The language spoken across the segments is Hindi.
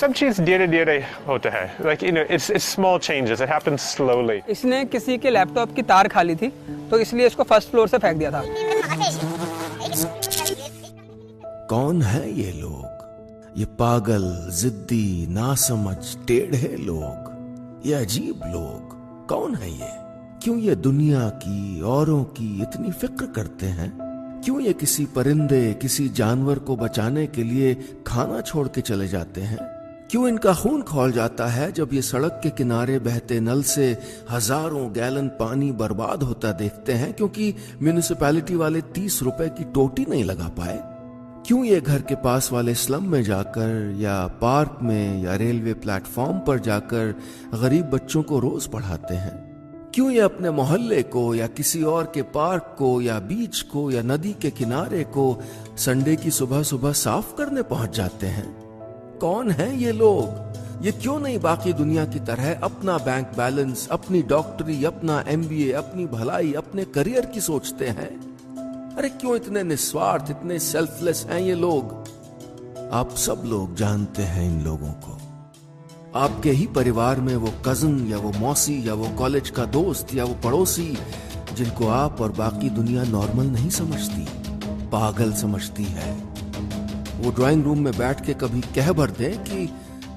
सब चीज़ धीरे धीरे होता है, like you know, it's small changes, it happens slowly. इसने किसी के लैपटॉप की तार खाली थी तो इसलिए इसको फर्स्ट फ्लोर से फेंक दिया था। कौन है ये लोग, ये पागल, जिद्दी, नासमझ, टेढ़े लोग, ये अजीब लोग? कौन है ये? क्यों ये दुनिया की, औरों की इतनी फिक्र करते हैं? क्यों ये किसी परिंदे, किसी जानवर को बचाने के लिए खाना छोड़ के चले जाते हैं? क्यों इनका खून खौल जाता है जब ये सड़क के किनारे बहते नल से हजारों गैलन पानी बर्बाद होता देखते हैं क्योंकि म्यूनिसिपैलिटी वाले 30 रुपए की टोटी नहीं लगा पाए? क्यों ये घर के पास वाले स्लम में जाकर या पार्क में या रेलवे प्लेटफॉर्म पर जाकर गरीब बच्चों को रोज पढ़ाते हैं? क्यों ये अपने मोहल्ले को या किसी और के पार्क को या बीच को या नदी के किनारे को संडे की सुबह सुबह साफ करने पहुंच जाते हैं? कौन है ये लोग? ये क्यों नहीं बाकी दुनिया की तरह अपना बैंक बैलेंस, अपनी डॉक्टरी, अपना MBA, अपनी भलाई, अपने करियर की सोचते हैं? अरे क्यों इतने निस्वार्थ, इतने सेल्फलेस हैं ये लोग? आप सब लोग जानते हैं इन लोगों को। आपके ही परिवार में वो कजन या वो मौसी या वो कॉलेज का दोस्त या वो पड़ोसी जिनको आप और बाकी दुनिया नॉर्मल नहीं समझती, पागल समझती है। वो ड्राइंग रूम में बैठ के कभी कह भर दे कि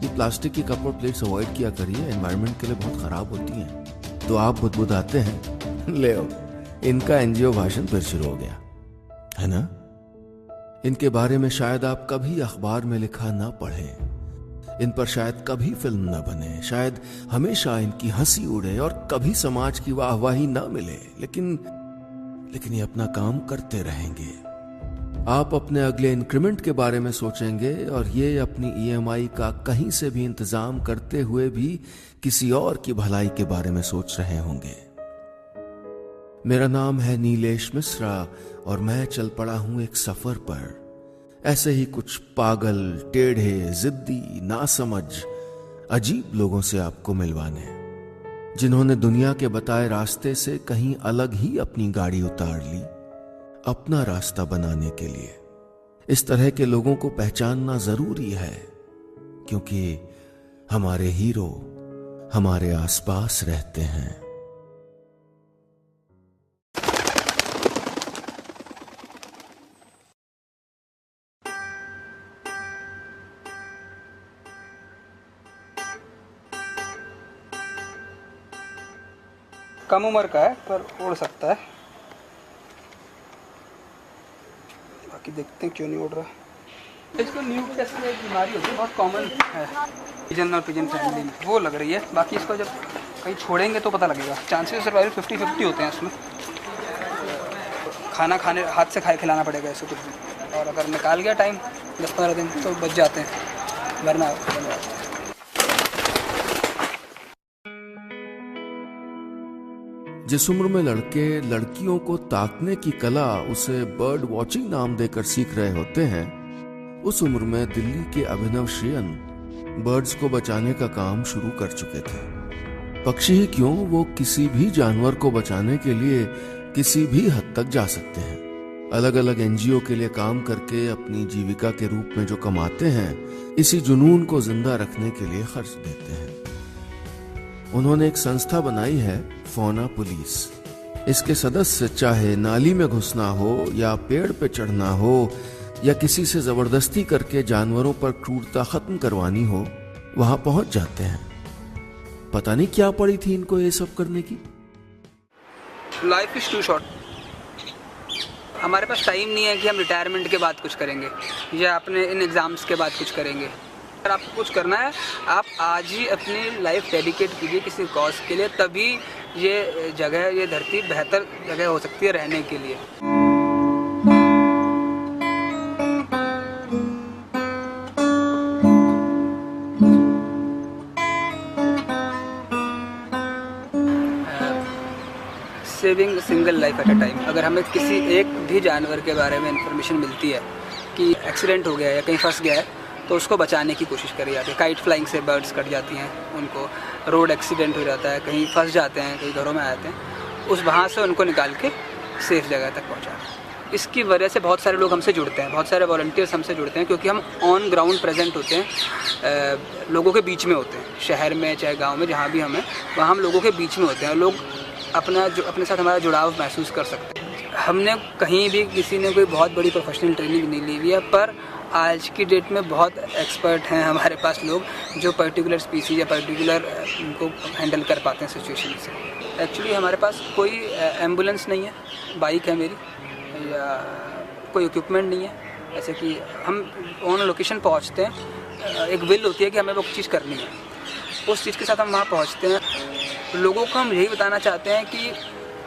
ये प्लास्टिक की कप और प्लेट्स अवॉइड किया करिए, एनवायरनमेंट के लिए बहुत खराब होती हैं, तो आप बुदबुदाते हैं। ले आओ, इनका NGO भाषण फिर शुरू हो गया है ना? इनके बारे में शायद आप कभी अखबार में लिखा ना पढ़ें, इन पर शायद कभी फिल्म न बने, शायद हमेशा इनकी हंसी उड़े और कभी समाज की वाहवाही ना मिले, लेकिन ये अपना काम करते रहेंगे। आप अपने अगले इंक्रीमेंट के बारे में सोचेंगे और ये अपनी EMI का कहीं से भी इंतजाम करते हुए भी किसी और की भलाई के बारे में सोच रहे होंगे। मेरा नाम है नीलेश मिश्रा और मैं चल पड़ा हूं एक सफर पर, ऐसे ही कुछ पागल, टेढ़े, जिद्दी, नासमझ, अजीब लोगों से आपको मिलवाने, जिन्होंने दुनिया के बताए रास्ते से कहीं अलग ही अपनी गाड़ी उतार ली अपना रास्ता बनाने के लिए। इस तरह के लोगों को पहचानना जरूरी है क्योंकि हमारे हीरो हमारे आसपास रहते हैं। कम उम्र का है पर उड़ सकता है, बाकी देखते हैं क्यों नहीं उड़ रहा। इसको न्यूकास्ल एक बीमारी होती है, बहुत कॉमन है पिजन और पिजन फैमिली में, वो लग रही है। बाकी इसको जब कहीं छोड़ेंगे तो पता लगेगा। चांसेस सर्वाइवल 50-50 होते हैं इसमें। खाना खाने हाथ से खिलाना पड़ेगा इसे कुछ भी, और अगर निकाल गया टाइम 10-15 दिन तो बच जाते हैं, वरना जिस उम्र में लड़के लड़कियों को ताकने की कला, उसे बर्ड वॉचिंग नाम देकर सीख रहे होते हैं, उस उम्र में दिल्ली के अभिनव श्रीयन बर्ड्स को बचाने का काम शुरू कर चुके थे। पक्षी ही क्यों, वो किसी भी जानवर को बचाने के लिए किसी भी हद तक जा सकते हैं। अलग अलग NGO के लिए काम करके अपनी जीविका के रूप में जो कमाते हैं, इसी जुनून को जिंदा रखने के लिए खर्च देते हैं। उन्होंने एक संस्था बनाई है, फौना पुलिस। इसके सदस्य चाहे नाली में घुसना हो या पेड़ पे चढ़ना हो या किसी से जबरदस्ती करके जानवरों पर क्रूरता खत्म करवानी हो, वहां पहुंच जाते हैं। पता नहीं क्या पड़ी थी इनको ये सब करने की। Life is too short. हमारे पास टाइम नहीं है कि हम रिटायरमेंट के बाद कुछ करेंगे या अपने इन एग्जाम्स के बाद कुछ करेंगे। अगर आपको कुछ करना है, आप आज ही अपनी लाइफ डेडिकेट कीजिए किसी कॉज के लिए, तभी ये जगह, ये धरती बेहतर जगह हो सकती है रहने के लिए। Saving single life at a time. अगर हमें किसी एक भी जानवर के बारे में इंफॉर्मेशन मिलती है कि एक्सीडेंट हो गया है या कहीं फंस गया है, तो उसको बचाने की कोशिश करी जाती है। काइट फ्लाइंग से बर्ड्स कट जाती हैं, उनको रोड एक्सीडेंट हो जाता है, कहीं फंस जाते हैं, कहीं घरों में आ जाते हैं, उस वहाँ से उनको निकाल के सेफ जगह तक पहुँचाना। इसकी वजह से बहुत सारे लोग हमसे जुड़ते हैं, बहुत सारे वॉलंटियर्स हमसे जुड़ते हैं, क्योंकि हम ऑन ग्राउंड प्रेजेंट होते हैं, लोगों के बीच में होते हैं, शहर में चाहे गांव में, जहाँ भी हम हैं वहाँ हम लोगों के बीच में होते हैं। लोग अपने साथ हमारा जुड़ाव महसूस कर सकते हैं। हमने कहीं भी किसी ने कोई बहुत बड़ी प्रोफेशनल ट्रेनिंग नहीं ली हुई है, पर आज की डेट में बहुत एक्सपर्ट हैं हमारे पास लोग जो पर्टिकुलर स्पीसीज या पर्टिकुलर उनको हैंडल कर पाते हैं सिचुएशन से। एक्चुअली हमारे पास कोई एम्बुलेंस नहीं है, बाइक है मेरी, या कोई इक्विपमेंट नहीं है, ऐसे कि हम ऑन लोकेशन पहुंचते हैं, एक विल होती है कि हमें वो चीज़ करनी है, उस चीज़ के साथ हम वहाँ पहुँचते हैं। लोगों को हम यही बताना चाहते हैं कि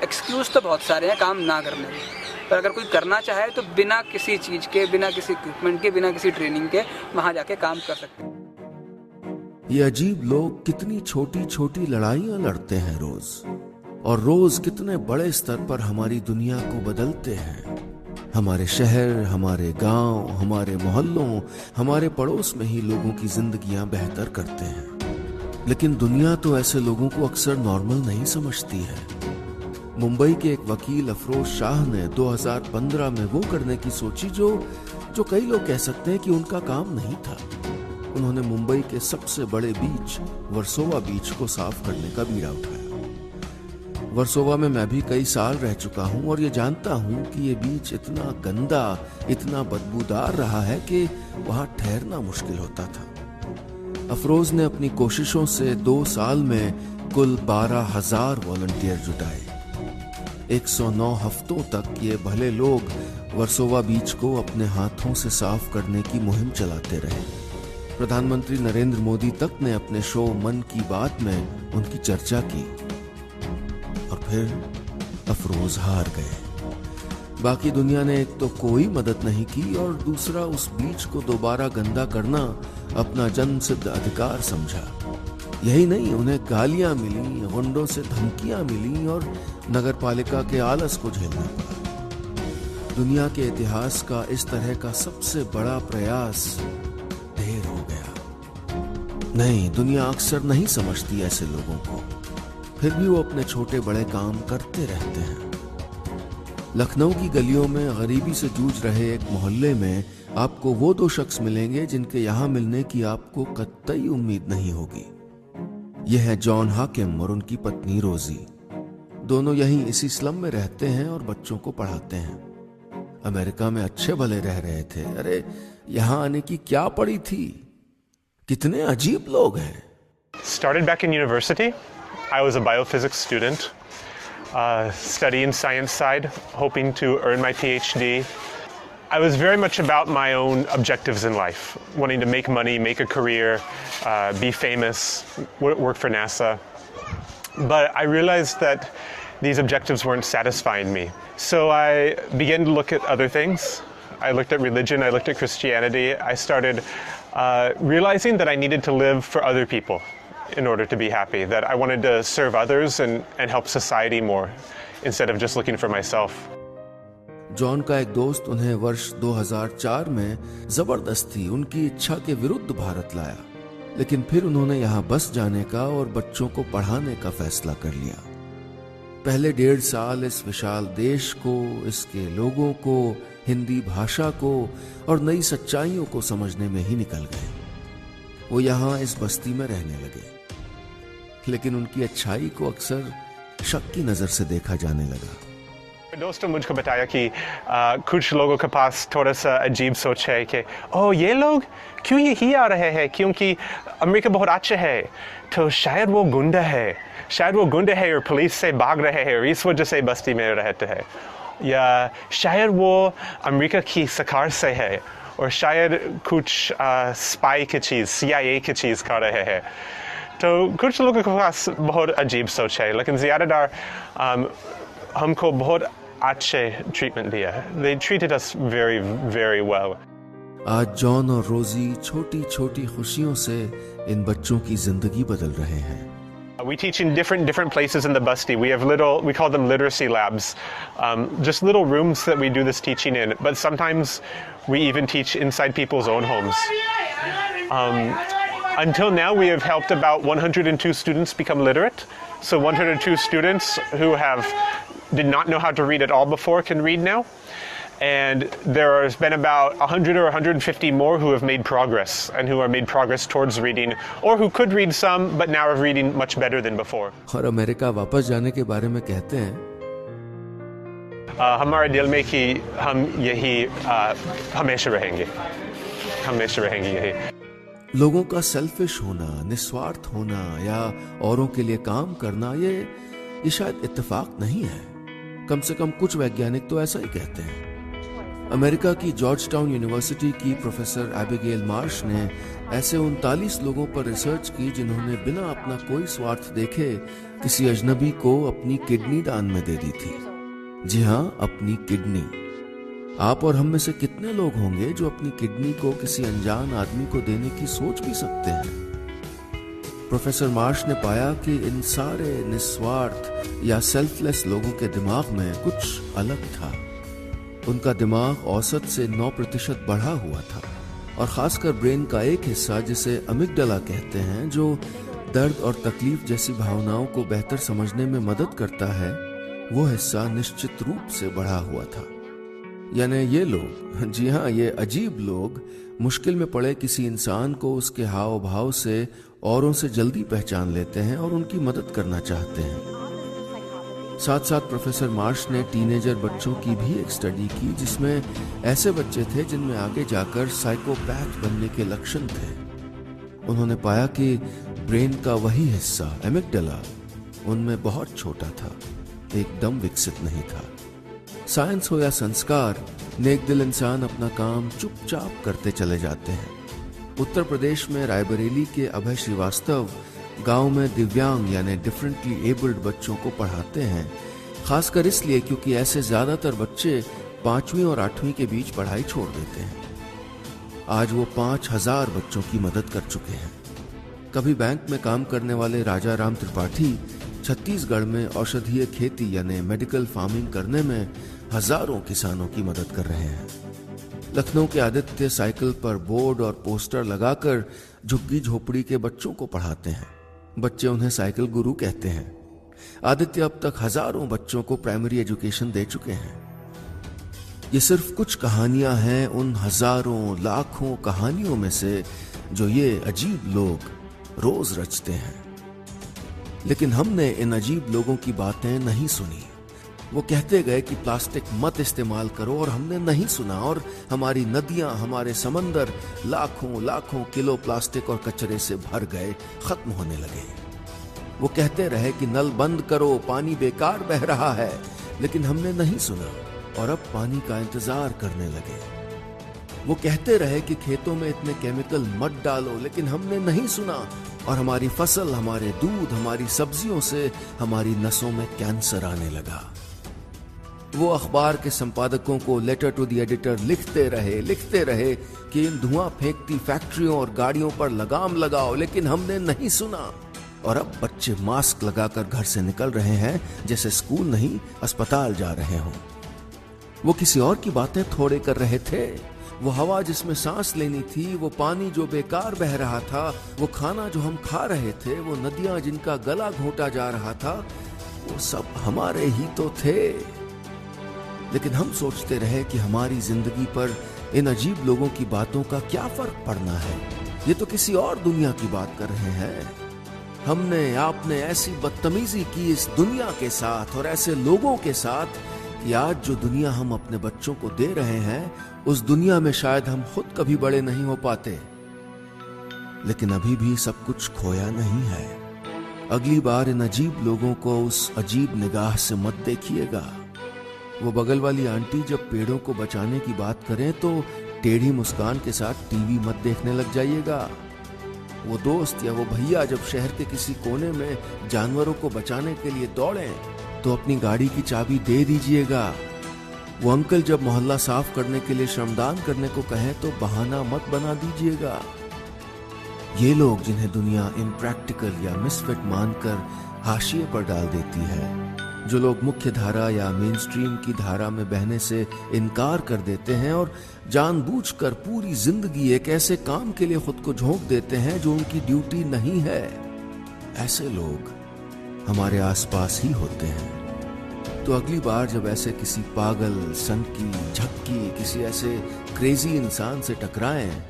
एक्सक्यूज़ तो बहुत सारे हैं काम ना करने के, पर अगर कोई करना चाहे तो बिना किसी चीज़ के, बिना किसी इक्विपमेंट के, बिना किसी ट्रेनिंग के वहाँ जाके काम कर सकते हैं। ये अजीब लोग कितनी छोटी छोटी लड़ाइयां लड़ते हैं रोज, और रोज कितने बड़े स्तर पर हमारी दुनिया को बदलते हैं। हमारे शहर, हमारे गांव, हमारे मोहल्लों, हमारे पड़ोस में ही लोगों की जिंदगियां बेहतर करते हैं। लेकिन दुनिया तो ऐसे लोगों को अक्सर नॉर्मल नहीं समझती है। मुंबई के एक वकील अफरोज शाह ने 2015 में वो करने की सोची जो कई लोग कह सकते हैं कि उनका काम नहीं था। उन्होंने मुंबई के सबसे बड़े बीच वर्सोवा बीच को साफ करने का बीड़ा उठाया। वर्सोवा में मैं भी कई साल रह चुका हूं और ये जानता हूं कि ये बीच इतना गंदा, इतना बदबूदार रहा है कि वहां ठहरना मुश्किल होता था। अफरोज ने अपनी कोशिशों से 2 साल में कुल 12,000 वॉलंटियर जुटाए। 109 हफ्तों तक ये भले लोग वर्सोवा बीच को अपने हाथों से साफ करने की मुहिम चलाते रहे। प्रधानमंत्री नरेंद्र मोदी तक ने अपने शो मन की बात में उनकी चर्चा की, और फिर अफरोज हार गए। बाकी दुनिया ने एक तो कोई मदद नहीं की, और दूसरा उस बीच को दोबारा गंदा करना अपना जन्मसिद्ध अधिकार समझा। यही नहीं, उन्हें गालियां मिली, गुंडों से धमकियां मिली और नगरपालिका के आलस को झेलना पड़ा। दुनिया के इतिहास का इस तरह का सबसे बड़ा प्रयास ढेर हो गया। नहीं, दुनिया अक्सर नहीं समझती ऐसे लोगों को, फिर भी वो अपने छोटे बड़े काम करते रहते हैं। लखनऊ की गलियों में गरीबी से जूझ रहे एक मोहल्ले में आपको वो 2 शख्स मिलेंगे जिनके यहां मिलने की आपको कतई उम्मीद नहीं होगी। यह है जॉन हाकिम और उनकी पत्नी रोजी। दोनों यहीं इसी स्लम में रहते हैं और बच्चों को पढ़ाते हैं। अमेरिका में अच्छे भले रह रहे थे, अरे यहां आने की क्या पड़ी थी। कितने अजीब लोग हैं। Started back in university. I was a biophysics student, studying science side, hoping to earn my PhD. I was very much about my own objectives in life, wanting to make money, make a career, be famous, work for NASA. But I realized that these objectives weren't satisfying me. So I began to look at other things. I looked at religion, I looked at Christianity. I started realizing that I needed to live for other people in order to be happy, that I wanted to serve others and help society more instead of just looking for myself. John का एक दोस्त उन्हें वर्ष 2004 में जबरदस्ती उनकी इच्छा के विरुद्ध भारत लाया, लेकिन फिर उन्होंने यहाँ बस जाने का और बच्चों को पढ़ाने का फैसला कर लिया। पहले 1.5 साल इस विशाल देश को, इसके लोगों को, हिंदी भाषा को और नई सच्चाइयों को समझने में ही निकल गए। वो यहाँ इस बस्ती में रहने लगे, लेकिन उनकी अच्छाई को अक्सर शक की नजर से देखा जाने लगा। दोस्तों मुझको बताया कि कुछ लोगों के पास थोड़ा सा अजीब सोच है कि ओह ये लोग क्यों यही आ रहे हैं, क्योंकि अमेरिका बहुत अच्छा है, तो शायद वो गुंडा है, शायद वो गुंडा है और पुलिस से भाग रहे हैं और इस वजह से बस्ती में रहते हैं, या शायद वो अमेरिका की सरकार से है और शायद कुछ स्पाई की चीज़, CIA की चीज़ कर रहे हैं। तो कुछ लोगों के पास बहुत अजीब सोच है, लेकिन ज़्यादातर हमको बहुत अच्छे ट्रीटमेंट दिया है। They treated us very, very well. आज जॉन और रोजी छोटी छोटी खुशियों से इन बच्चों की जिंदगी बदल रहे हैं। We teach in different places in the Basti. We call them literacy labs, just little rooms that we do this teaching in. But sometimes we even teach inside people's own homes. Until now, we have helped about 102 students become literate. So 102 students who did not know how to read at all before can read now. And there has been about 100 or 150 more who have made progress and who are made progress towards reading, or who could read some but now are reading much better than before. और अमेरिका वापस जाने के बारे में कहते हैं, हमारे दिल में कि हम यही हमेशा रहेंगे यही। लोगों का सेल्फिश होना, निस्वार्थ होना या औरों के लिए काम करना, ये शायद इत्तेफाक नहीं है। कम से कम कुछ वैज्ञानिक तो ऐसा ही कहते हैं। अमेरिका की जॉर्ज टाउन यूनिवर्सिटी की प्रोफेसर एबिगेल मार्श ने ऐसे 39 लोगों पर रिसर्च की जिन्होंने बिना अपना कोई स्वार्थ देखे किसी अजनबी को अपनी किडनी दान में दे दी थी। जी हाँ, अपनी किडनी। आप और हम में से कितने लोग होंगे जो अपनी किडनी को किसी अनजान आदमी को देने की सोच भी सकते हैं? प्रोफेसर मार्श ने पाया कि इन सारे निस्वार्थ या सेल्फलेस लोगों के दिमाग में कुछ अलग था। उनका दिमाग औसत से 9% बढ़ा हुआ था, और खासकर ब्रेन का एक हिस्सा जिसे अमिगडाला कहते हैं, जो दर्द और तकलीफ जैसी भावनाओं को बेहतर समझने में मदद करता है, वो हिस्सा निश्चित रूप से बढ़ा हुआ था। यानी ये लोग, जी हाँ, ये अजीब लोग मुश्किल में पड़े किसी इंसान को उसके हाव भाव से औरों से जल्दी पहचान लेते हैं और उनकी मदद करना चाहते हैं। साथ साथ प्रोफेसर मार्श ने टीनेजर बच्चों की भी एक स्टडी की जिसमें ऐसे बच्चे थे जिनमें आगे जाकर साइकोपैथ बनने के लक्षण थे। उन्होंने पाया कि ब्रेन का वही हिस्सा एमिगडाला उनमें बहुत छोटा था, एकदम विकसित नहीं था। साइंस हो या संस्कार, नेक दिल इंसान अपना काम चुपचाप करते चले जाते हैं। उत्तर प्रदेश में रायबरेली के अभय श्रीवास्तव गांव में दिव्यांग यानी डिफरेंटली एबल्ड बच्चों को पढ़ाते हैं, खासकर इसलिए क्योंकि ऐसे ज्यादातर बच्चे 5वीं और 8वीं के बीच पढ़ाई छोड़ देते हैं। आज वो 5000 बच्चों की मदद कर चुके हैं। कभी बैंक में काम करने वाले राजा राम त्रिपाठी छत्तीसगढ़ में औषधीय खेती यानी मेडिकल फार्मिंग करने में हजारों किसानों की मदद कर रहे हैं। लखनऊ के आदित्य साइकिल पर बोर्ड और पोस्टर लगाकर झुग्गी झोपड़ी के बच्चों को पढ़ाते हैं। बच्चे उन्हें साइकिल गुरु कहते हैं। आदित्य अब तक हजारों बच्चों को प्राइमरी एजुकेशन दे चुके हैं। ये सिर्फ कुछ कहानियां हैं उन हजारों लाखों कहानियों में से जो ये अजीब लोग रोज रचते हैं। लेकिन हमने इन अजीब लोगों की बातें नहीं सुनी। वो कहते गए कि प्लास्टिक मत इस्तेमाल करो और हमने नहीं सुना, और हमारी नदियां, हमारे समंदर लाखों लाखों किलो प्लास्टिक और कचरे से भर गए, खत्म होने लगे। वो कहते रहे कि नल बंद करो, पानी बेकार बह रहा है, लेकिन हमने नहीं सुना और अब पानी का इंतजार करने लगे। वो कहते रहे कि खेतों में इतने केमिकल मत डालो, लेकिन हमने नहीं सुना और हमारी फसल, हमारे दूध, हमारी सब्जियों से हमारी नसों में कैंसर आने लगा। वो अखबार के संपादकों को लेटर टू द एडिटर लिखते रहे कि इन धुआं फेंकती फैक्ट्रियों और गाड़ियों पर लगाम लगाओ, लेकिन हमने नहीं सुना। और अब बच्चे मास्क लगाकर घर से निकल रहे हैं जैसे स्कूल नहीं अस्पताल जा रहे हों। वो किसी और की बातें थोड़े कर रहे थे। वो हवा जिसमें सांस लेनी थी, वो पानी जो बेकार बह रहा था, वो खाना जो हम खा रहे थे, वो नदियां जिनका गला घोंटा जा रहा था, वो सब हमारे ही तो थे। लेकिन हम सोचते रहे कि हमारी जिंदगी पर इन अजीब लोगों की बातों का क्या फर्क पड़ना है, ये तो किसी और दुनिया की बात कर रहे हैं। हमने, आपने ऐसी बदतमीजी की इस दुनिया के साथ और ऐसे लोगों के साथ कि आज जो दुनिया हम अपने बच्चों को दे रहे हैं, उस दुनिया में शायद हम खुद कभी बड़े नहीं हो पाते। लेकिन अभी भी सब कुछ खोया नहीं है। अगली बार इन अजीब लोगों को उस अजीब निगाह से मत देखिएगा। वो बगल वाली आंटी जब पेड़ों को बचाने की बात करें तो टेढ़ी मुस्कान के साथ टीवी मत देखने लग जाइएगा। वो दोस्त या वो भैया जब शहर के किसी कोने में जानवरों को बचाने के लिए दौड़ें तो अपनी गाड़ी की चाबी दे दीजिएगा। वो अंकल जब मोहल्ला साफ करने के लिए श्रमदान करने को कहें तो बहाना मत बना दीजिएगा। ये लोग जिन्हें दुनिया इम्प्रैक्टिकल या मिसफिट मानकर हाशिए पर डाल देती है, जो लोग मुख्य धारा या मेन स्ट्रीम की धारा में बहने से इनकार कर देते हैं और जानबूझकर पूरी जिंदगी एक ऐसे काम के लिए खुद को झोंक देते हैं जो उनकी ड्यूटी नहीं है, ऐसे लोग हमारे आसपास ही होते हैं। तो अगली बार जब ऐसे किसी पागल, सनकी, झक्की, किसी ऐसे क्रेजी इंसान से टकराएं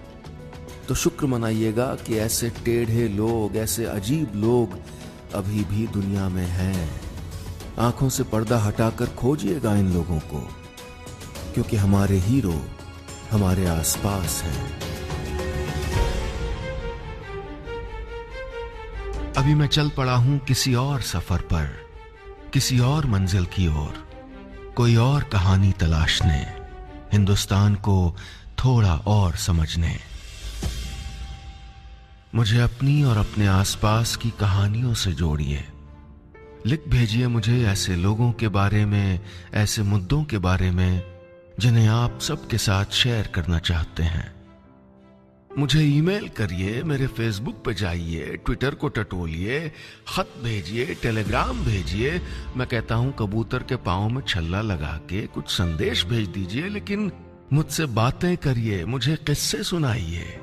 तो शुक्र मनाइएगा कि ऐसे टेढ़े लोग, ऐसे अजीब लोग अभी भी दुनिया में हैं। आंखों से पर्दा हटाकर खोजिएगा इन लोगों को, क्योंकि हमारे हीरो हमारे आसपास हैं। अभी मैं चल पड़ा हूं किसी और सफर पर, किसी और मंजिल की ओर, कोई और कहानी तलाशने, हिंदुस्तान को थोड़ा और समझने। मुझे अपनी और अपने आसपास की कहानियों से जोड़िए। लिख भेजिए मुझे ऐसे लोगों के बारे में, ऐसे मुद्दों के बारे में जिन्हें आप सबके साथ शेयर करना चाहते हैं। मुझे ईमेल करिए, मेरे फेसबुक पे जाइए, ट्विटर को टटोलिए, खत भेजिए, टेलीग्राम भेजिए। मैं कहता हूं कबूतर के पांव में छल्ला लगा के कुछ संदेश भेज दीजिए, लेकिन मुझसे बातें करिए, मुझे किस्से सुनाइए,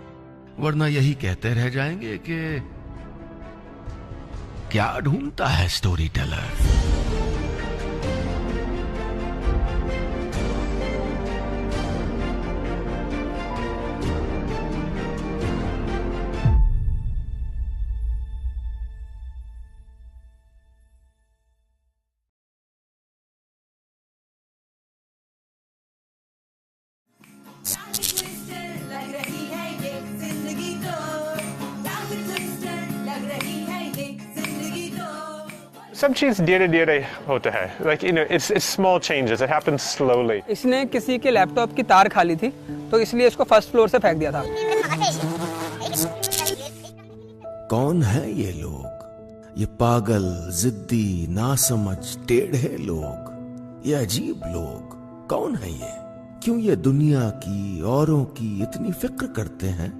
वरना यही कहते रह जाएंगे कि क्या ढूंढता है स्टोरी टेलर। सब चीज धीरे धीरे होता है, like it's small changes, it happens slowly. इसने किसी के लैपटॉप की तार खाली थी तो इसलिए इसको फर्स्ट फ्लोर से फेंक दिया था। कौन है ये लोग, ये पागल, जिद्दी, नासमझ, टेढ़े लोग, ये अजीब लोग? कौन है ये? क्यों ये दुनिया की, औरों की इतनी फिक्र करते हैं?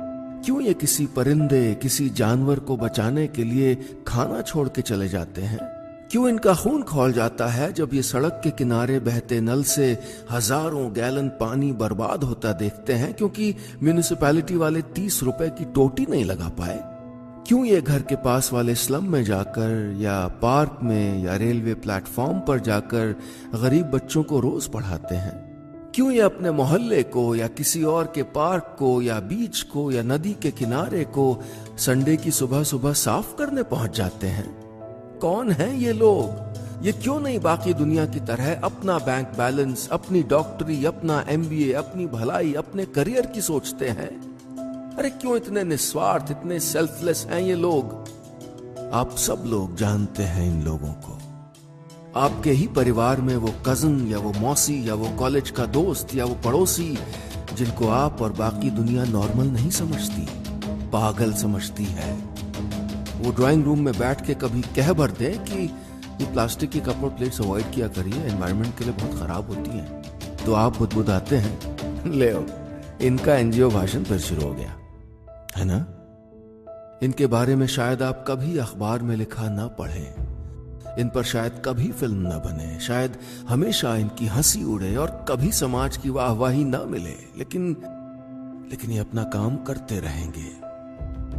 क्यों ये किसी परिंदे, किसी जानवर को बचाने के लिए खाना छोड़ के चले जाते हैं? क्यों इनका खून खौल जाता है जब ये सड़क के किनारे बहते नल से हजारों गैलन पानी बर्बाद होता देखते हैं, क्योंकि म्युनिसिपैलिटी वाले 30 रुपए की टोटी नहीं लगा पाए? क्यों ये घर के पास वाले स्लम में जाकर या पार्क में या रेलवे प्लेटफॉर्म पर जाकर गरीब बच्चों को रोज पढ़ाते हैं? क्यों ये अपने मोहल्ले को या किसी और के पार्क को या बीच को या नदी के किनारे को संडे की सुबह सुबह साफ करने पहुंच जाते हैं? कौन हैं ये लोग? ये क्यों नहीं बाकी दुनिया की तरह अपना बैंक बैलेंस, अपनी डॉक्टरी, अपना MBA, अपनी भलाई, अपने करियर की सोचते हैं? अरे क्यों इतने निस्वार्थ, इतने सेल्फलेस हैं ये लोग? आप सब लोग जानते हैं इन लोगों को। आपके ही परिवार में वो कजन या वो मौसी या वो कॉलेज का दोस्त या वो पड़ोसी जिनको आप और बाकी दुनिया नॉर्मल नहीं समझती, पागल समझती है। वो ड्राइंग रूम में बैठ के कभी कह भर दे कि ये प्लास्टिक की कप और प्लेट्स अवॉइड किया करिए, एनवायरनमेंट के लिए बहुत खराब होती हैं, तो आप बुदबुदाते हैं। ले इनका NGO भाषण फिर शुरू हो गया है ना? इनके बारे में शायद आप कभी अखबार में लिखा ना पढ़ें, इन पर शायद कभी फिल्म न बने, शायद हमेशा इनकी हंसी उड़े और कभी समाज की वाहवाही ना मिले, लेकिन ये अपना काम करते रहेंगे।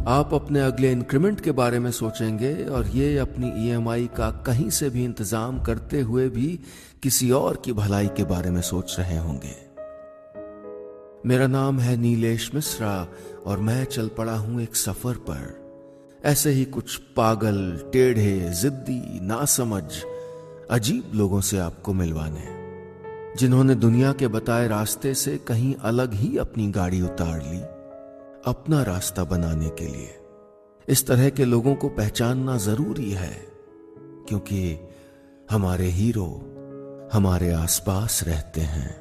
आप अपने अगले इंक्रीमेंट के बारे में सोचेंगे और ये अपनी EMI का कहीं से भी इंतजाम करते हुए भी किसी और की भलाई के बारे में सोच रहे होंगे। मेरा नाम है नीलेश मिश्रा और मैं चल पड़ा हूं एक सफर पर, ऐसे ही कुछ पागल, टेढ़े, जिद्दी, नासमझ, अजीब लोगों से आपको मिलवाने, जिन्होंने दुनिया के बताए रास्ते से कहीं अलग ही अपनी गाड़ी उतार ली अपना रास्ता बनाने के लिए। इस तरह के लोगों को पहचानना जरूरी है, क्योंकि हमारे हीरो हमारे आसपास रहते हैं।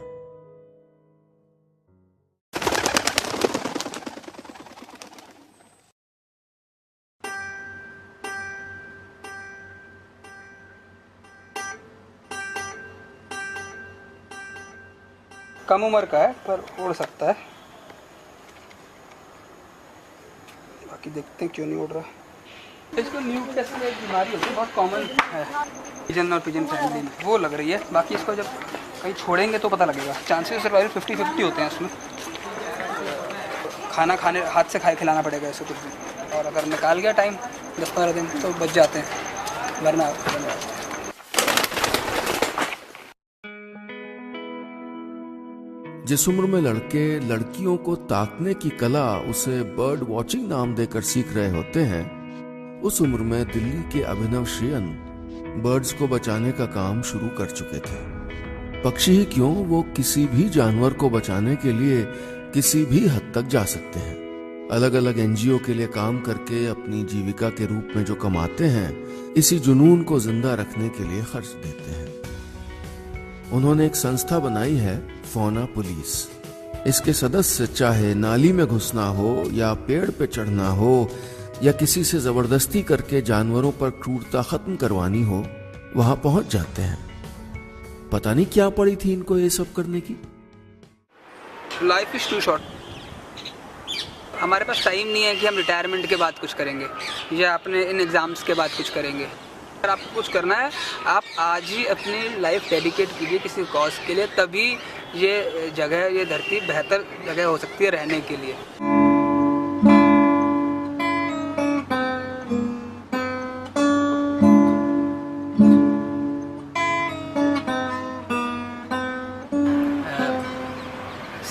कम उम्र का है पर उड़ सकता है, बाकी देखते हैं क्यों नहीं उड़ रहा। इसको न्यूक्लियस में एक बीमारी होती है, बहुत कॉमन है पिजन और पिजन फैमिली में, वो लग रही है। बाकी इसको जब कहीं छोड़ेंगे तो पता लगेगा। चांसेस सर्वाइवल 50-50 होते हैं इसमें। खाना खाने हाथ से खिलाना पड़ेगा इसे कुछ दिन, और अगर निकाल गया टाइम 10-15 दिन तो बच जाते हैं, वरना जिस उम्र में लड़के लड़कियों को ताकने की कला उसे बर्ड वॉचिंग नाम देकर सीख रहे होते हैं, उस उम्र में दिल्ली के अभिनव श्रीयन बर्ड्स को बचाने का काम शुरू कर चुके थे। पक्षी ही क्यों, वो किसी भी जानवर को बचाने के लिए किसी भी हद तक जा सकते हैं। अलग अलग एनजीओ के लिए काम करके अपनी जीविका के रूप में जो कमाते हैं, इसी जुनून को जिंदा रखने के लिए खर्च देते हैं। उन्होंने एक संस्था बनाई है, फौना पुलिस। इसके सदस्य चाहे नाली में घुसना हो या पेड़ पे चढ़ना हो या किसी से जबरदस्ती करके जानवरों पर क्रूरता खत्म करवानी हो, वहां पहुंच जाते हैं। पता नहीं क्या पड़ी थी इनको ये सब करने की। Life is too short. हमारे पास टाइम नहीं है कि हम रिटायरमेंट के बाद कुछ करेंगे या अपने इन एग्ज़ाम्स के बाद कुछ करेंगे। अगर आपको कुछ करना है, आप आज ही अपनी लाइफ डेडिकेट कीजिए किसी कॉज के लिए, तभी ये जगह, ये धरती बेहतर जगह हो सकती है रहने के लिए।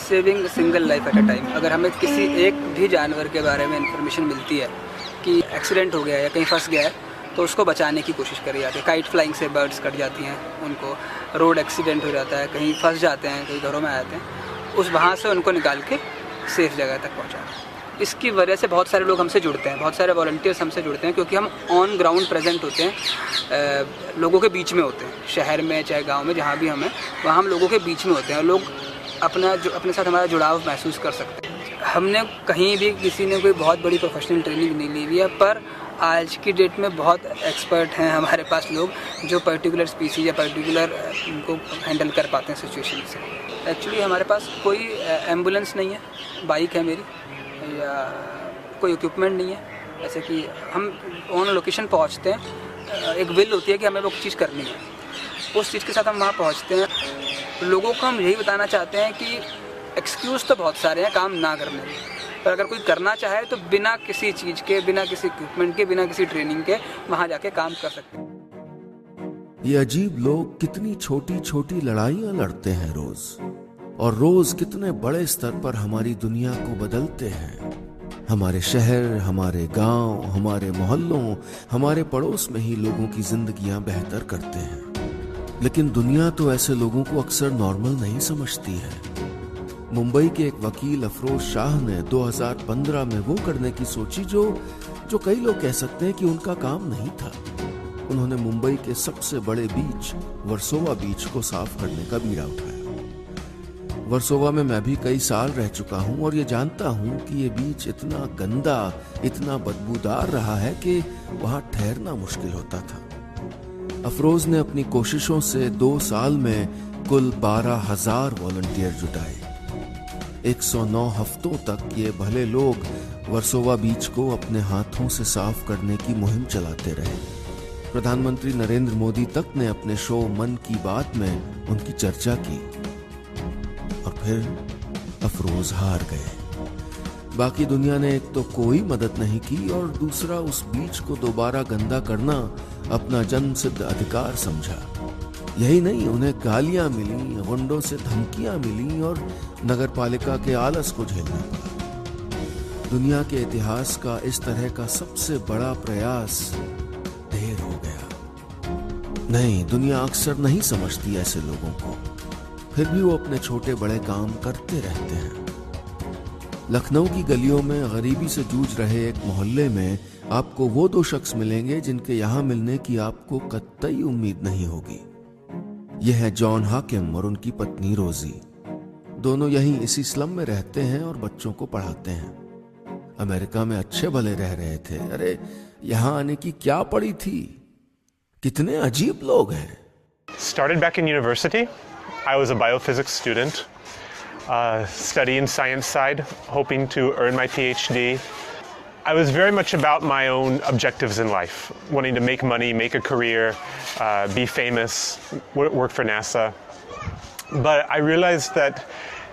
Saving single life at a time. अगर हमें किसी एक भी जानवर के बारे में इंफॉर्मेशन मिलती है कि एक्सीडेंट हो गया है या कहीं फंस गया है, तो उसको बचाने की कोशिश करी जाती है। काइट फ्लाइंग से बर्ड्स कट जाती हैं, उनको रोड एक्सीडेंट हो जाता है, कहीं फंस जाते हैं, कहीं घरों में आ जाते हैं, उस वहाँ से उनको निकाल के सेफ जगह तक पहुँचाना। इसकी वजह से बहुत सारे लोग हमसे जुड़ते हैं, बहुत सारे वॉलंटियर्स हमसे जुड़ते हैं, क्योंकि हम ऑन ग्राउंड प्रेजेंट होते हैं, लोगों के बीच में होते हैं। शहर में चाहे गाँव में, जहाँ भी हम हैं, वहाँ हम लोगों के बीच में होते हैं। लोग अपने साथ हमारा जुड़ाव महसूस कर सकते हैं। हमने कहीं भी किसी ने कोई बहुत बड़ी प्रोफेशनल ट्रेनिंग नहीं ली हुई है, पर आज की डेट में बहुत एक्सपर्ट हैं हमारे पास लोग जो पर्टिकुलर स्पीसीज या पर्टिकुलर उनको हैंडल कर पाते हैं सिचुएशन से। एक्चुअली हमारे पास कोई एम्बुलेंस नहीं है, बाइक है मेरी, या कोई इक्विपमेंट नहीं है। जैसे कि हम ऑन लोकेशन पहुंचते हैं, एक विल होती है कि हमें वो चीज़ करनी है, उस चीज़ के साथ हम वहाँ पहुँचते हैं। लोगों को हम यही बताना चाहते हैं कि एक्सक्यूज़ तो बहुत सारे हैं काम ना करने के, पर अगर कोई करना चाहे तो बिना किसी चीज़ के, बिना किसी इक्विपमेंट के, बिना किसी ट्रेनिंग के वहाँ जाके काम कर सकते हैं। ये अजीब लोग कितनी छोटी छोटी लड़ाइयाँ लड़ते हैं रोज, और रोज कितने बड़े स्तर पर हमारी दुनिया को बदलते हैं। हमारे शहर, हमारे गांव, हमारे मोहल्लों, हमारे पड़ोस में ही लोगों की जिंदगियां बेहतर करते हैं। लेकिन दुनिया तो ऐसे लोगों को अक्सर नॉर्मल नहीं समझती है। मुंबई के एक वकील अफरोज शाह ने 2015 में वो करने की सोची जो कई लोग कह सकते हैं कि उनका काम नहीं था। उन्होंने मुंबई के सबसे बड़े बीच वर्सोवा बीच को साफ करने का बीड़ा उठाया। वर्सोवा में मैं भी कई साल रह चुका हूं और ये जानता हूं कि ये बीच इतना गंदा, इतना बदबूदार रहा है कि वहां ठहरना मुश्किल होता था। अफरोज ने अपनी कोशिशों से 2 साल में कुल 12,000 वॉलंटियर जुटाए। 109 हफ्तों तक ये भले लोग वर्सोवा बीच को अपने हाथों से साफ करने की मुहिम चलाते रहे। प्रधानमंत्री नरेंद्र मोदी तक ने अपने शो मन की बात में उनकी चर्चा की, और फिर अफरोज हार गए। बाकी दुनिया ने एक तो कोई मदद नहीं की और दूसरा उस बीच को दोबारा गंदा करना अपना जन्मसिद्ध अधिकार समझा। यही नहीं, उन्हें गालियां मिली, गुंडों से धमकियां मिली और नगरपालिका के आलस को झेलना पड़ा। दुनिया के इतिहास का इस तरह का सबसे बड़ा प्रयास देर हो गया। नहीं, दुनिया अक्सर नहीं समझती ऐसे लोगों को, फिर भी वो अपने छोटे बड़े काम करते रहते हैं। लखनऊ की गलियों में गरीबी से जूझ रहे एक मोहल्ले में आपको वो 2 शख्स मिलेंगे जिनके यहाँ मिलने की आपको कतई उम्मीद नहीं होगी। यह है जॉन हाकिम और उनकी पत्नी रोजी। दोनों यहीं इसी स्लम में रहते हैं और बच्चों को पढ़ाते हैं। अमेरिका में अच्छे भले रह रहे थे, अरे यहाँ आने की क्या पड़ी थी। कितने अजीब लोग हैं। Started back in university. I was a biophysics student, studying science side, hoping to earn my PhD. I was very much about my own objectives in life, wanting to make money, make a career, be famous, work for NASA. But I realized that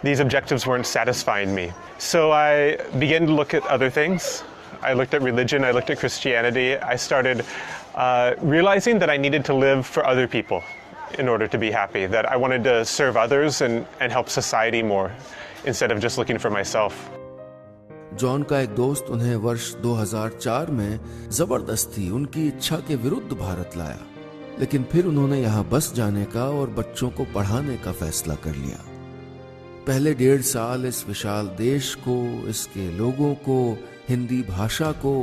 these objectives weren't satisfying me. So I began to look at other things. I looked at religion, I looked at Christianity. I started realizing that I needed to live for other people. in order to be happy, that I wanted to serve others and help society more instead of just looking for myself. John का एक दोस्त उन्हें वर्ष 2004 में जबरदस्ती उनकी इच्छा के विरुद्ध भारत लाया, लेकिन फिर उन्होंने यहाँ बस जाने का और बच्चों को पढ़ाने का फैसला कर लिया। पहले 1.5 साल इस विशाल देश को, इसके लोगों को, हिंदी भाषा को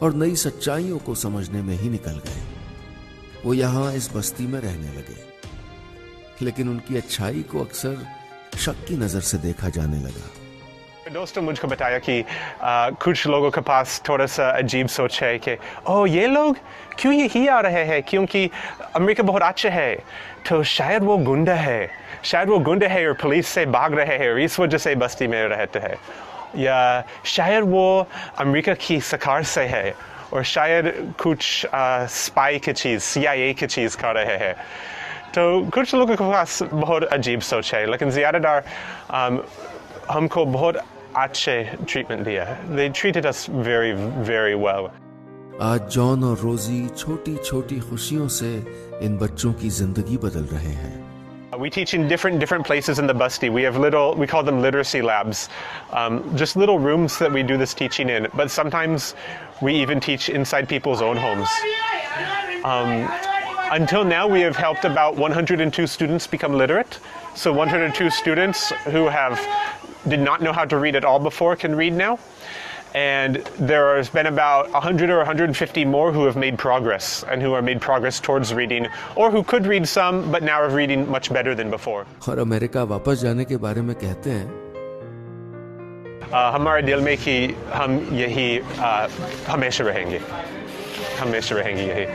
और नई सच्चाइयों को समझने में ही निकल गए। वो यहाँ इस बस्ती में रहने लगे, लेकिन उनकी अच्छाई को अक्सर शक की नजर से देखा जाने लगा। दोस्तों मुझको बताया कि कुछ लोगों के पास थोड़ा सा अजीब सोच है कि ओह ये लोग क्यों यही आ रहे हैं, क्योंकि अमेरिका बहुत अच्छा है, तो शायद वो गुंडा है, शायद वो गुंडा है और पुलिस से भाग रहे हैं और इस वजह से बस्ती में रहते हैं, या शायद वो अमेरिका की सरकार से है और शायद कुछ स्पाई की चीज़, CIA की चीज़ कर रहे हैं। तो कुछ लोगों के पास बहुत अजीब सोच है, लेकिन ज़्यादातर हमको बहुत अच्छे ट्रीटमेंट दिया है। They treated us very, very well. आज जॉन और रोजी छोटी छोटी खुशियों से इन बच्चों की जिंदगी बदल रहे हैं। We teach in different places in the Basti. We call them literacy labs, just little rooms that we do this teaching in. But sometimes we even teach inside people's own homes. Until now, we have helped about 102 students become literate. So 102 students who did not know how to read at all before can read now. And there has been about 100 or 150 more who have made progress and who are made progress towards reading, or who could read some but now are reading much better than before. और अमेरिका वापस जाने के बारे में कहते हैं, हमारे दिल में कि हम यही हमेशा रहेंगे यही।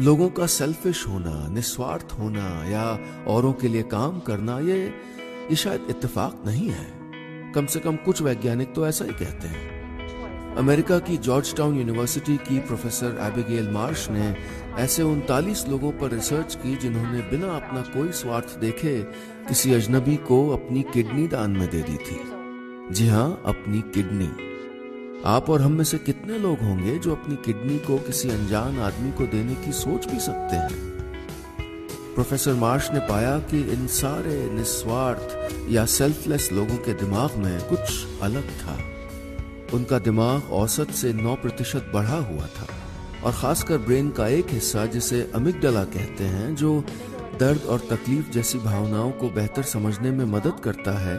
लोगों का सेल्फिश होना, निस्वार्थ होना या औरों के लिए काम करना, ये शायद इत्तेफाक नहीं है। कम से कम कुछ वैज्ञानिक तो ऐसा ही कहते हैं। अमेरिका की जॉर्ज टाउन यूनिवर्सिटी की प्रोफेसर एबिगेल मार्श ने ऐसे 39 लोगों पर रिसर्च की जिन्होंने बिना अपना कोई स्वार्थ देखे किसी अजनबी को अपनी किडनी दान में दे दी थी। जी हाँ, अपनी किडनी। आप और हम में से कितने लोग होंगे जो अपनी किडनी को किसी अनजान आदमी को देने की सोच भी सकते हैं? प्रोफेसर मार्श ने पाया कि इन सारे निस्वार्थ या सेल्फलेस लोगों के दिमाग में कुछ अलग था। उनका दिमाग औसत से 9% बढ़ा हुआ था, और खासकर ब्रेन का एक हिस्सा जिसे अमिगडाला कहते हैं, जो दर्द और तकलीफ जैसी भावनाओं को बेहतर समझने में मदद करता है,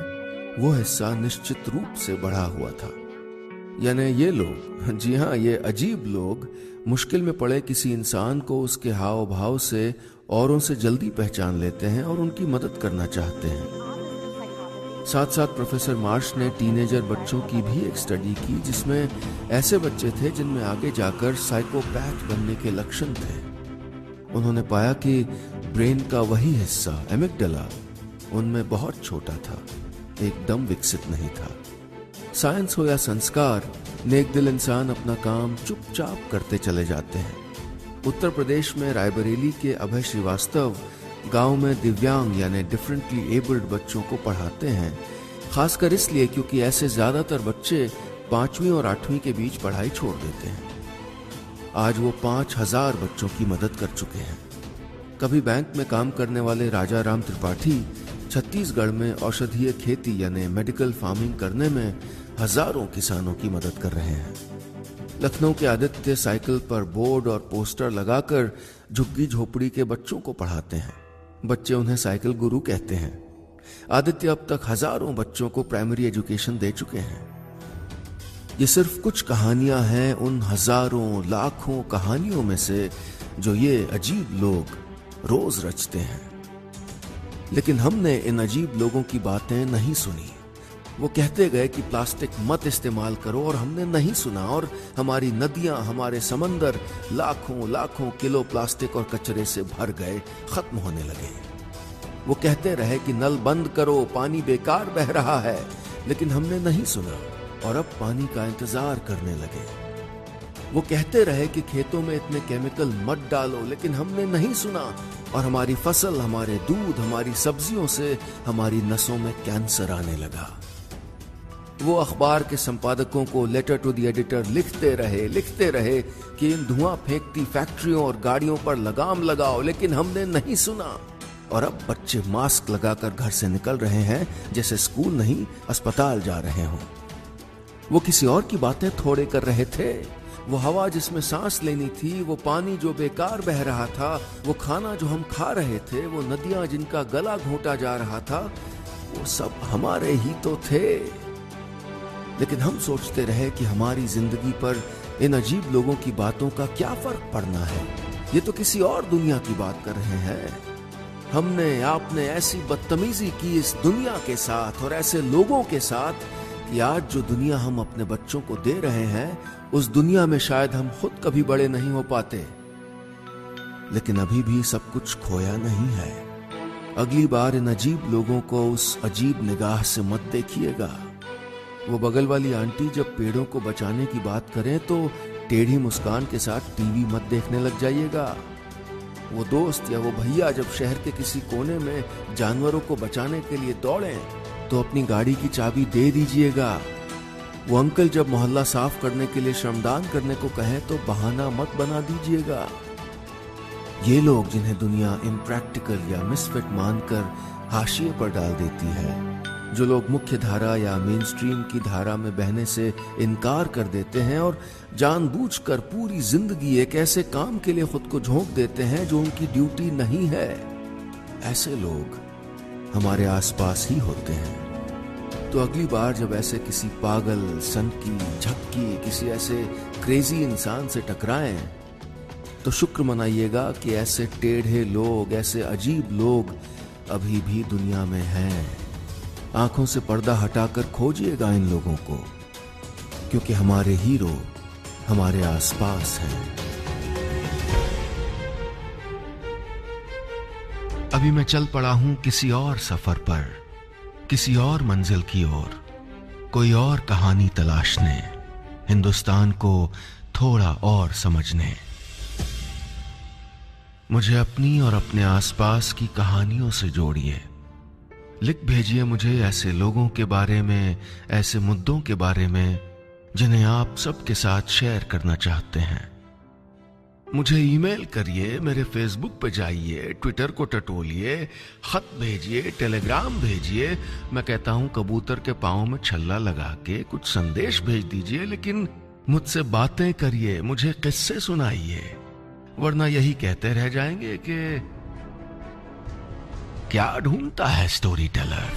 वो हिस्सा निश्चित रूप से बढ़ा हुआ था। यानी ये लोग, जी हाँ, ये अजीब लोग मुश्किल में पड़े किसी इंसान को उसके हाव भाव से औरों से जल्दी पहचान लेते हैं और उनकी मदद करना चाहते हैं। साथ साथ प्रोफेसर मार्श ने टीनेजर बच्चों की भी एक स्टडी की, जिसमें ऐसे बच्चे थे जिनमें आगे जाकर साइकोपैथ बनने के लक्षण थे। उन्होंने पाया कि ब्रेन का वही हिस्सा, एमिगडाला, उनमें बहुत छोटा था, एकदम विकसित नहीं था। साइंस हो या संस्कार, नेकदिल इंसान अपना काम चुपचाप करते चले जाते हैं। उत्तर प्रदेश में रायबरेली के अभय श्रीवास्तव गांव में दिव्यांग यानी डिफरेंटली एबल्ड बच्चों को पढ़ाते हैं, खासकर इसलिए क्योंकि ऐसे ज्यादातर बच्चे 5वीं और 8वीं के बीच पढ़ाई छोड़ देते हैं। आज वो 5000 बच्चों की मदद कर चुके हैं। कभी बैंक में काम करने वाले राजा राम त्रिपाठी छत्तीसगढ़ में औषधीय खेती यानी मेडिकल फार्मिंग करने में हजारों किसानों की मदद कर रहे हैं। लखनऊ के आदित्य साइकिल पर बोर्ड और पोस्टर लगाकर झुग्गी झोपड़ी के बच्चों को पढ़ाते हैं। बच्चे उन्हें साइकिल गुरु कहते हैं। आदित्य अब तक हजारों बच्चों को प्राइमरी एजुकेशन दे चुके हैं। ये सिर्फ कुछ कहानियां हैं उन हजारों लाखों कहानियों में से जो ये अजीब लोग रोज रचते हैं। लेकिन हमने इन अजीब लोगों की बातें नहीं सुनी। वो कहते गए कि प्लास्टिक मत इस्तेमाल करो, और हमने नहीं सुना, और हमारी नदियां, हमारे समंदर लाखों लाखों किलो प्लास्टिक और कचरे से भर गए, खत्म होने लगे। वो कहते रहे कि नल बंद करो, पानी बेकार बह रहा है, लेकिन हमने नहीं सुना और अब पानी का इंतजार करने लगे। वो कहते रहे कि खेतों में इतने केमिकल मत डालो, लेकिन हमने नहीं सुना और हमारी फसल, हमारे दूध, हमारी सब्जियों से हमारी नसों में कैंसर आने लगा। वो अखबार के संपादकों को लेटर टू द एडिटर लिखते रहे कि इन धुआं फेंकती फैक्ट्रियों और गाड़ियों पर लगाम लगाओ, लेकिन हमने नहीं सुना और अब बच्चे मास्क लगाकर घर से निकल रहे हैं जैसे स्कूल नहीं अस्पताल जा रहे हों। वो किसी और की बातें थोड़े कर रहे थे। वो हवा जिसमें सांस लेनी थी, वो पानी जो बेकार बह रहा था, वो खाना जो हम खा रहे थे, वो नदियां जिनका गला घोंटा जा रहा था, वो सब हमारे ही तो थे। लेकिन हम सोचते रहे कि हमारी जिंदगी पर इन अजीब लोगों की बातों का क्या फर्क पड़ना है, ये तो किसी और दुनिया की बात कर रहे हैं। हमने आपने ऐसी बदतमीजी की इस दुनिया के साथ और ऐसे लोगों के साथ कि आज जो दुनिया हम अपने बच्चों को दे रहे हैं, उस दुनिया में शायद हम खुद कभी बड़े नहीं हो पाते। लेकिन अभी भी सब कुछ खोया नहीं है। अगली बार इन अजीब लोगों को उस अजीब निगाह से मत देखिएगा। वो बगल वाली आंटी जब पेड़ों को बचाने की बात करें तो टेढ़ी मुस्कान के साथ टीवी मत देखने लग जाइएगा। वो दोस्त या वो भैया जब शहर के किसी कोने में जानवरों को बचाने के लिए दौड़ें तो अपनी गाड़ी की चाबी दे दीजिएगा। वो अंकल जब मोहल्ला साफ करने के लिए श्रमदान करने को कहें तो बहाना मत बना दीजिएगा। ये लोग जिन्हें दुनिया इम्प्रैक्टिकल या मिसफिट मानकर हाशिए पर डाल देती है, जो लोग मुख्य धारा या मेन स्ट्रीम की धारा में बहने से इनकार कर देते हैं और जानबूझकर पूरी जिंदगी एक ऐसे काम के लिए खुद को झोंक देते हैं जो उनकी ड्यूटी नहीं है, ऐसे लोग हमारे आसपास ही होते हैं। तो अगली बार जब ऐसे किसी पागल, सनकी, झक्की, किसी ऐसे क्रेजी इंसान से टकराएं तो शुक्र मनाइएगा कि ऐसे टेढ़े लोग, ऐसे अजीब लोग अभी भी दुनिया में हैं। आंखों से पर्दा हटाकर खोजिएगा इन लोगों को, क्योंकि हमारे हीरो हमारे आसपास हैं। अभी मैं चल पड़ा हूं किसी और सफर पर, किसी और मंजिल की ओर, कोई और कहानी तलाशने, हिंदुस्तान को थोड़ा और समझने। मुझे अपनी और अपने आसपास की कहानियों से जोड़िए। लिख भेजिए मुझे ऐसे लोगों के बारे में, ऐसे मुद्दों के बारे में जिन्हें आप सबके साथ शेयर करना चाहते हैं। मुझे ईमेल करिए, मेरे फेसबुक पे जाइए, ट्विटर को टटोलिए, खत भेजिए, टेलीग्राम भेजिए। मैं कहता हूं कबूतर के पांव में छल्ला लगा के कुछ संदेश भेज दीजिए, लेकिन मुझसे बातें करिए, मुझे किस्से सुनाइए, वरना यही कहते रह जाएंगे कि क्या ढूंढता है स्टोरी टेलर।